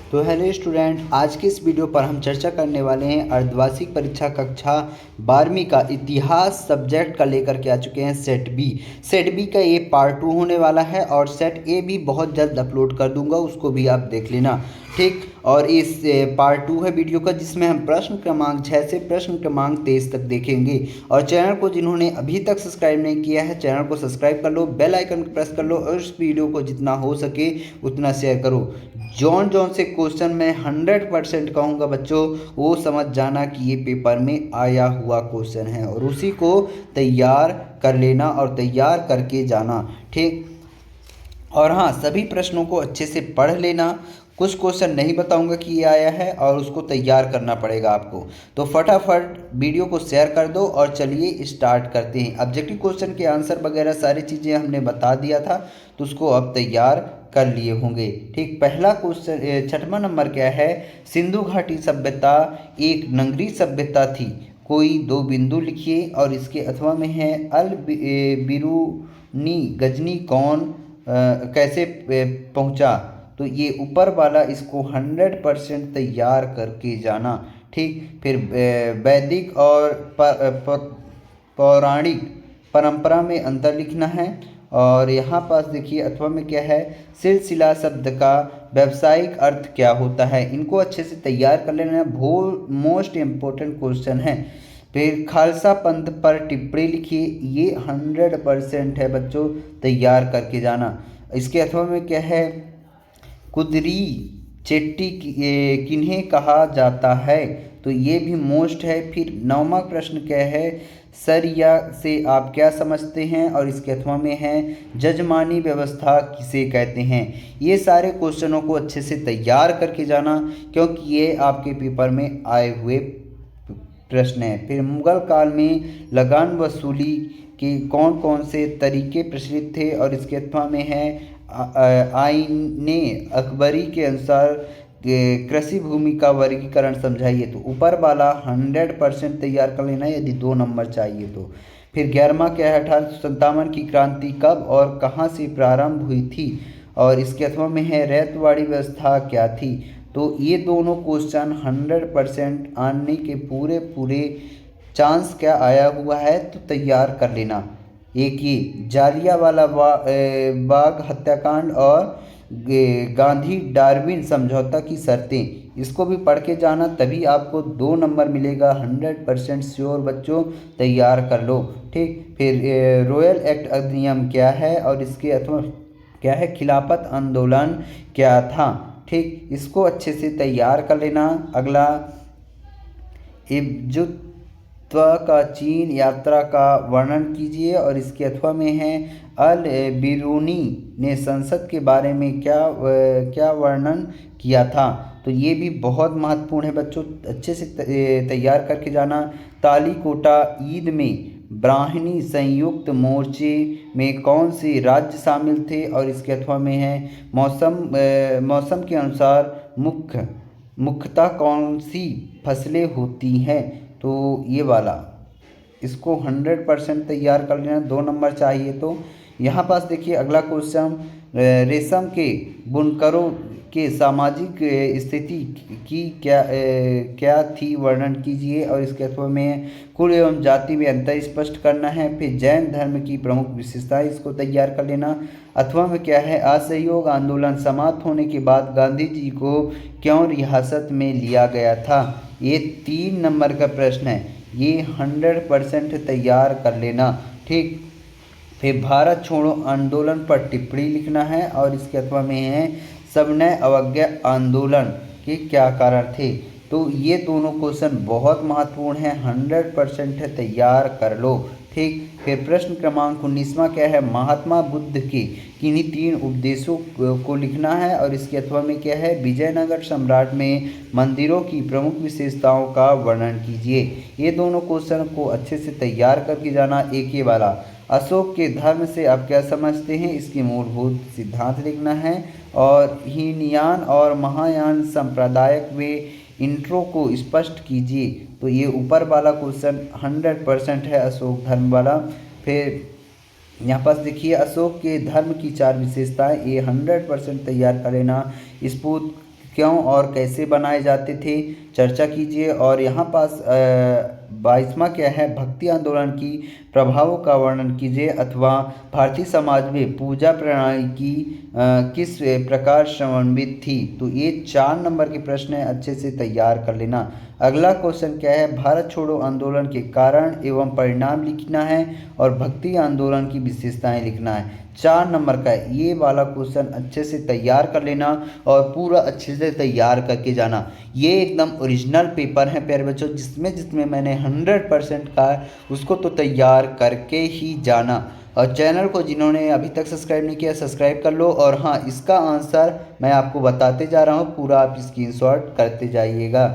तो hello student, आज की इस वीडियो पर हम चर्चा करने वाले हैं अर्धवार्षिक परीक्षा कक्षा 12वीं का इतिहास सब्जेक्ट का लेकर के आ चुके हैं सेट बी का ये पार्ट 2 होने वाला है और सेट ए भी बहुत जल्द अपलोड कर दूंगा, उसको भी आप देख लेना। ठीक, और इस पार्ट 2 है वीडियो का जिसमें हम प्रश्न क्रमांक 6 से प्रश्न क्रमांक 23 तक देखेंगे। और चैनल को जिन्होंने अभी तक सब्सक्राइब नहीं किया है, चैनल को सब्सक्राइब कर लो, बेल आइकन को प्रेस कर लो और इस वीडियो को जितना हो सके उतना शेयर करो। जौन जौन से क्वेश्चन मैं 100% कहूँगा बच्चों, वो समझ जाना कि ये पेपर में आया हुआ क्वेश्चन है और उसी को तैयार कर लेना और तैयार करके जाना। ठीक, और हाँ, सभी प्रश्नों को अच्छे से पढ़ लेना। कुछ क्वेश्चन नहीं बताऊंगा कि ये आया है और उसको तैयार करना पड़ेगा आपको। तो फटाफट वीडियो को शेयर कर दो और चलिए स्टार्ट करते हैं। ऑब्जेक्टिव क्वेश्चन के आंसर वगैरह सारी चीज़ें हमने बता दिया था, तो उसको अब तैयार कर लिए होंगे। ठीक, पहला क्वेश्चन 6वां नंबर क्या है? सिंधु घाटी सभ्यता एक नगरीय सभ्यता थी, कोई दो बिंदु लिखिए। और इसके अथवा में है अल बिरूनी गजनी कौन कैसे पहुंचा? तो ये ऊपर वाला इसको 100% तैयार करके जाना। ठीक, फिर वैदिक और पौराणिक परंपरा में अंतर लिखना है। और यहाँ पास देखिए अथवा में क्या है? सिलसिला शब्द का व्यावसायिक अर्थ क्या होता है? इनको अच्छे से तैयार कर लेना है, मोस्ट इम्पोर्टेंट क्वेश्चन है। फिर खालसा पंथ पर टिप्पणी लिखिए, ये 100% है बच्चों, तैयार करके जाना। इसके अथवा में क्या है? कुदरी चेट्टी किन्हें कहा जाता है? तो ये भी मोस्ट है। फिर 9वां प्रश्न क्या है? सरिया से आप क्या समझते हैं? और इसके अथवा में है जजमानी व्यवस्था किसे कहते हैं? ये सारे क्वेश्चनों को अच्छे से तैयार करके जाना, क्योंकि ये आपके पेपर में आए हुए प्रश्न हैं। फिर मुगल काल में लगान वसूली के कौन कौन से तरीके प्रचलित थे? और इसके अथवा में है आईने अकबरी के अनुसार कृषि भूमि का वर्गीकरण समझाइए। तो ऊपर वाला 100% तैयार कर लेना यदि 2 नंबर चाहिए तो। फिर 11वां क्या है? 1857 की क्रांति कब और कहाँ से प्रारंभ हुई थी? और इसके अथवा में है रैयतवाड़ी व्यवस्था क्या थी? तो ये दोनों क्वेश्चन 100% आने के पूरे पूरे चांस क्या आया हुआ है, तो तैयार कर लेना। एक ये जालियांवाला बाग हत्याकांड और गांधी डार्विन समझौता की शर्तें, इसको भी पढ़ के जाना, तभी आपको 2 नंबर मिलेगा। 100% श्योर बच्चों, तैयार कर लो। ठीक, फिर रॉयल एक्ट अधिनियम क्या है? और इसके अथवा क्या है? खिलाफत आंदोलन क्या था? ठीक, इसको अच्छे से तैयार कर लेना। अगला का चीन यात्रा का वर्णन कीजिए। और इसके अथवा में है अल बिरूनी ने संसद के बारे में क्या वर्णन किया था? तो ये भी बहुत महत्वपूर्ण है बच्चों, अच्छे से तैयार करके जाना। तालीकोटा ईद में ब्राह्मणी संयुक्त मोर्चे में कौन से राज्य शामिल थे? और इसके अथवा में है मौसम के अनुसार मुख्यतः कौन सी फसलें होती हैं? तो ये वाला इसको 100% तैयार कर लेना, 2 नंबर चाहिए तो। यहाँ पास देखिए अगला क्वेश्चन, रेशम के बुनकरों के सामाजिक स्थिति की क्या थी? वर्णन कीजिए। और इसके अथवा में कुल एवं जाति में अंतर स्पष्ट करना है। फिर जैन धर्म की प्रमुख विशेषताएं, इसको तैयार कर लेना। अथवा में क्या है? असहयोग आंदोलन समाप्त होने के बाद गांधी जी को क्यों रियासत में लिया गया था? ये 3 नंबर का प्रश्न है, ये 100% तैयार कर लेना। ठीक, फिर भारत छोड़ो आंदोलन पर टिप्पणी लिखना है। और इसके अथवा में है सविनय अवज्ञा आंदोलन के क्या कारण थे? तो ये दोनों क्वेश्चन बहुत महत्वपूर्ण हैं, 100% है, तैयार कर लो। ठीक, फिर प्रश्न क्रमांक 19वां क्या है? महात्मा बुद्ध के किन्हीं 3 उपदेशों को लिखना है। और इसके अथवा में क्या है? विजयनगर सम्राट में मंदिरों की प्रमुख विशेषताओं का वर्णन कीजिए। ये दोनों क्वेश्चन को अच्छे से तैयार करके जाना। एक ये वाला अशोक के धर्म से आप क्या समझते हैं? इसके मूलभूत सिद्धांत लिखना है। और हीनयान और महायान संप्रदायक वे इंट्रो को स्पष्ट कीजिए। तो ये ऊपर वाला क्वेश्चन 100% है, अशोक धर्म वाला। फिर यहाँ पास देखिए अशोक के धर्म की 4 विशेषताएं, ये 100% तैयार कर लेना। स्फूर्त क्यों और कैसे बनाए जाते थे, चर्चा कीजिए। और यहाँ पास 22वां क्या है, भक्ति आंदोलन की प्रभावों का वर्णन कीजिए, अथवा भारतीय समाज में पूजा प्रणाली की किस प्रकार समन्वित थी। तो ये 4 नंबर के प्रश्न है, अच्छे से तैयार कर लेना। अगला क्वेश्चन क्या है, भारत छोड़ो आंदोलन के कारण एवं परिणाम लिखना है और भक्ति आंदोलन की विशेषताएं लिखना है। 4 नंबर का है, ये वाला क्वेश्चन अच्छे से तैयार कर लेना और पूरा अच्छे से तैयार करके जाना। ये एकदम ओरिजिनल पेपर है प्यारे बच्चों, जिसमें जिसमें मैंने 100% कहा उसको तो तैयार करके ही जाना। और चैनल को जिन्होंने अभी तक सब्सक्राइब नहीं किया सब्सक्राइब कर लो। और हाँ, इसका आंसर मैं आपको बताते जा रहा हूँ, पूरा आप स्क्रीनशॉट करते जाइएगा।